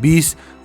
20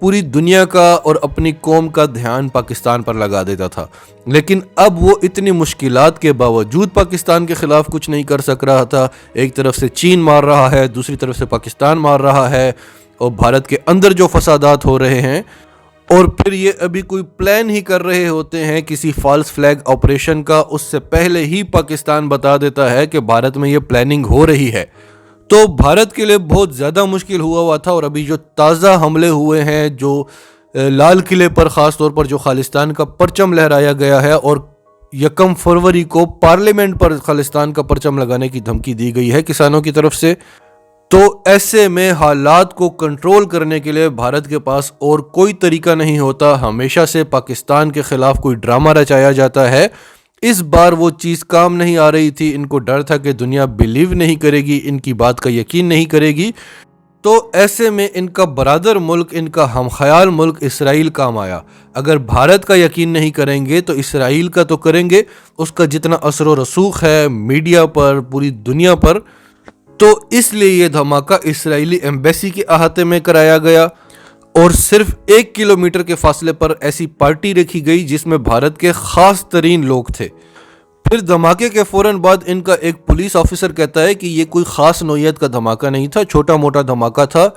پوری دنیا کا اور اپنی قوم کا دھیان پاکستان پر لگا دیتا تھا، لیکن اب وہ اتنی مشکلات کے باوجود پاکستان کے خلاف کچھ نہیں کر سک رہا تھا۔ ایک طرف سے چین مار رہا ہے، دوسری طرف سے پاکستان مار رہا ہے، اور بھارت کے اندر جو فسادات ہو رہے ہیں، اور پھر یہ ابھی کوئی پلان ہی کر رہے ہوتے ہیں کسی فالس فلیگ آپریشن کا، اس سے پہلے ہی پاکستان بتا دیتا ہے کہ بھارت میں یہ پلاننگ ہو رہی ہے۔ تو بھارت کے لیے بہت زیادہ مشکل ہوا تھا، اور ابھی جو تازہ حملے ہوئے ہیں، جو لال قلعے پر خاص طور پر جو خالصتان کا پرچم لہرایا گیا ہے، اور 1 فروری کو پارلیمنٹ پر خالصتان کا پرچم لگانے کی دھمکی دی گئی ہے کسانوں کی طرف سے، تو ایسے میں حالات کو کنٹرول کرنے کے لیے بھارت کے پاس اور کوئی طریقہ نہیں ہوتا۔ ہمیشہ سے پاکستان کے خلاف کوئی ڈرامہ رچایا جاتا ہے، اس بار وہ چیز کام نہیں آ رہی تھی۔ ان کو ڈر تھا کہ دنیا بیلیو نہیں کرے گی، ان کی بات کا یقین نہیں کرے گی، تو ایسے میں ان کا برادر ملک، ان کا ہم خیال ملک اسرائیل کام آیا۔ اگر بھارت کا یقین نہیں کریں گے تو اسرائیل کا تو کریں گے، اس کا جتنا اثر و رسوخ ہے میڈیا پر، پوری دنیا پر، تو اس لیے یہ دھماکہ اسرائیلی ایمبیسی کے احاطے میں کرایا گیا، اور صرف 1 کلومیٹر کے فاصلے پر ایسی پارٹی رکھی گئی جس میں بھارت کے خاص ترین لوگ تھے۔ پھر دھماکے کے فوراً بعد ان کا ایک پولیس آفیسر کہتا ہے کہ یہ کوئی خاص نوعیت کا دھماکہ نہیں تھا، چھوٹا موٹا دھماکہ تھا،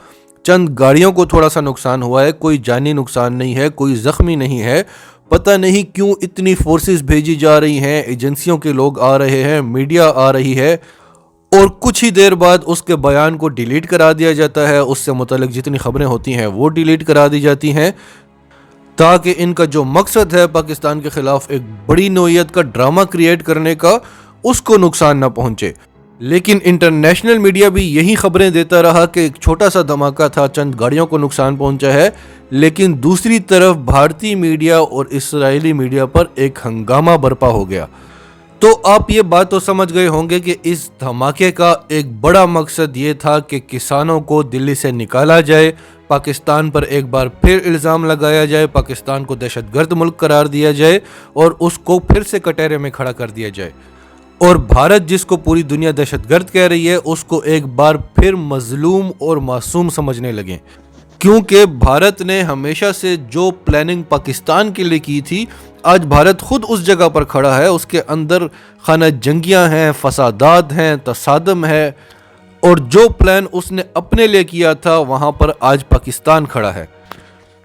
چند گاڑیوں کو تھوڑا سا نقصان ہوا ہے، کوئی جانی نقصان نہیں ہے، کوئی زخمی نہیں ہے۔ پتہ نہیں کیوں اتنی فورسز بھیجی جا رہی ہیں، ایجنسیوں کے لوگ آ رہے ہیں، میڈیا آ رہی ہے، اور کچھ ہی دیر بعد اس کے بیان کو ڈیلیٹ کرا دیا جاتا ہے، اس سے متعلق جتنی خبریں ہوتی ہیں وہ ڈیلیٹ کرا دی جاتی ہیں، تاکہ ان کا جو مقصد ہے پاکستان کے خلاف ایک بڑی نوعیت کا ڈرامہ کریٹ کرنے کا، اس کو نقصان نہ پہنچے۔ لیکن انٹرنیشنل میڈیا بھی یہی خبریں دیتا رہا کہ ایک چھوٹا سا دھماکہ تھا، چند گاڑیوں کو نقصان پہنچا ہے، لیکن دوسری طرف بھارتی میڈیا اور اسرائیلی میڈیا پر ایک ہنگامہ برپا ہو گیا۔ تو آپ یہ بات تو سمجھ گئے ہوں گے کہ اس دھماکے کا ایک بڑا مقصد یہ تھا کہ کسانوں کو دلی سے نکالا جائے، پاکستان پر ایک بار پھر الزام لگایا جائے، پاکستان کو دہشت گرد ملک قرار دیا جائے، اور اس کو پھر سے کٹہرے میں کھڑا کر دیا جائے، اور بھارت جس کو پوری دنیا دہشت گرد کہہ رہی ہے، اس کو ایک بار پھر مظلوم اور معصوم سمجھنے لگیں، کیونکہ بھارت نے ہمیشہ سے جو پلاننگ پاکستان کے لیے کی تھی، آج بھارت خود اس جگہ پر کھڑا ہے، اس کے اندر خانہ جنگیاں ہیں، فسادات ہیں، تصادم ہے، اور جو پلان اس نے اپنے لیے کیا تھا وہاں پر آج پاکستان کھڑا ہے۔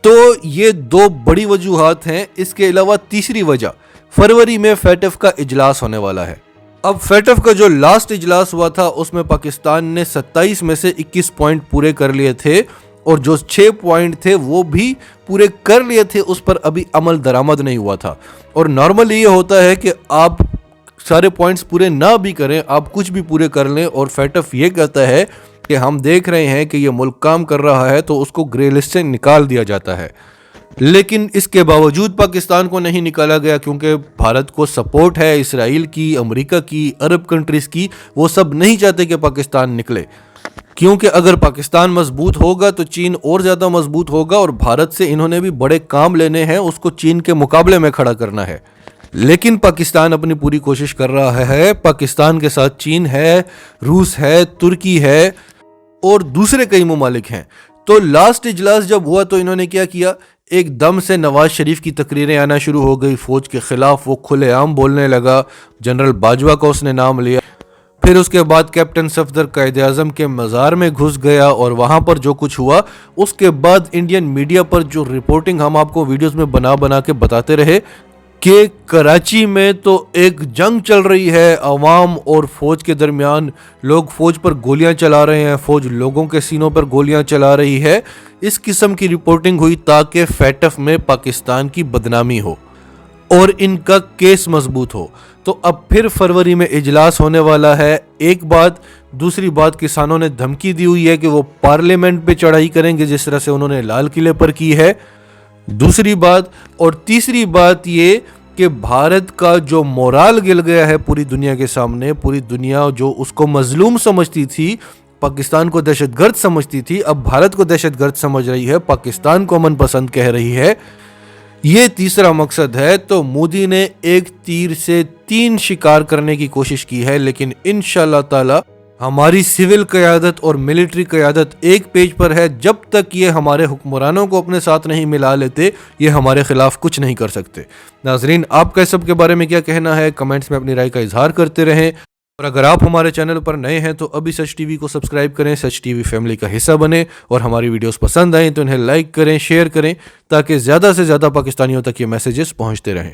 تو یہ 2 بڑی وجوہات ہیں۔ اس کے علاوہ تیسری وجہ، فروری میں فیٹف کا اجلاس ہونے والا ہے۔ اب فیٹف کا جو لاسٹ اجلاس ہوا تھا اس میں پاکستان نے 27 میں سے 21 پوائنٹ پورے کر لیے تھے، اور جو 6 پوائنٹ تھے وہ بھی پورے کر لیے تھے، اس پر ابھی عمل درآمد نہیں ہوا تھا۔ اور نارملی یہ ہوتا ہے کہ آپ سارے پوائنٹس پورے نہ بھی کریں، آپ کچھ بھی پورے کر لیں، اور فیٹف یہ کہتا ہے کہ ہم دیکھ رہے ہیں کہ یہ ملک کام کر رہا ہے، تو اس کو گرے لسٹ سے نکال دیا جاتا ہے۔ لیکن اس کے باوجود پاکستان کو نہیں نکالا گیا، کیونکہ بھارت کو سپورٹ ہے اسرائیل کی، امریکہ کی، عرب کنٹریز کی، وہ سب نہیں چاہتے کہ پاکستان نکلے، کیونکہ اگر پاکستان مضبوط ہوگا تو چین اور زیادہ مضبوط ہوگا، اور بھارت سے انہوں نے بھی بڑے کام لینے ہیں، اس کو چین کے مقابلے میں کھڑا کرنا ہے۔ لیکن پاکستان اپنی پوری کوشش کر رہا ہے، پاکستان کے ساتھ چین ہے، روس ہے، ترکی ہے، اور دوسرے کئی ممالک ہیں۔ تو لاسٹ اجلاس جب ہوا تو انہوں نے کیا کیا، ایک دم سے نواز شریف کی تقریریں آنا شروع ہو گئی، فوج کے خلاف وہ کھلے عام بولنے لگا، جنرل باجوہ کا اس نے نام لیا، پھر اس کے بعد کیپٹن صفدر قائد اعظم کے مزار میں گھس گیا، اور وہاں پر جو کچھ ہوا، اس کے بعد انڈین میڈیا پر جو رپورٹنگ ہم آپ کو ویڈیوز میں بنا کے بتاتے رہے کہ کراچی میں تو ایک جنگ چل رہی ہے عوام اور فوج کے درمیان، لوگ فوج پر گولیاں چلا رہے ہیں، فوج لوگوں کے سینوں پر گولیاں چلا رہی ہے، اس قسم کی رپورٹنگ ہوئی تاکہ فیٹف میں پاکستان کی بدنامی ہو اور ان کا کیس مضبوط ہو۔ تو اب پھر فروری میں اجلاس ہونے والا ہے، ایک بات۔ دوسری بات، کسانوں نے دھمکی دی ہوئی ہے کہ وہ پارلیمنٹ پہ چڑھائی کریں گے جس طرح سے انہوں نے لال قلعے پر کی ہے، دوسری بات۔ اور تیسری بات یہ کہ بھارت کا جو مورال گر گیا ہے پوری دنیا کے سامنے، پوری دنیا جو اس کو مظلوم سمجھتی تھی، پاکستان کو دہشت گرد سمجھتی تھی، اب بھارت کو دہشت گرد سمجھ رہی ہے، پاکستان کو امن پسند کہہ رہی ہے، یہ تیسرا مقصد ہے۔ تو مودی نے ایک تیر سے 3 شکار کرنے کی کوشش کی ہے، لیکن انشاءاللہ تعالی ہماری سول قیادت اور ملٹری قیادت ایک پیج پر ہے. جب تک یہ ہمارے حکمرانوں کو اپنے ساتھ نہیں ملا لیتے یہ ہمارے خلاف کچھ نہیں کر سکتے. ناظرین آپ کا اس سب کے بارے میں کیا کہنا ہے؟ کمنٹس میں اپنی رائے کا اظہار کرتے رہیں. اور اگر آپ ہمارے چینل پر نئے ہیں تو ابھی سچ ٹی وی کو سبسکرائب کریں, سچ ٹی وی فیملی کا حصہ بنیں, اور ہماری ویڈیوز پسند آئیں تو انہیں لائک کریں, شیئر کریں تاکہ زیادہ سے زیادہ پاکستانیوں تک یہ میسیجز پہنچتے رہیں.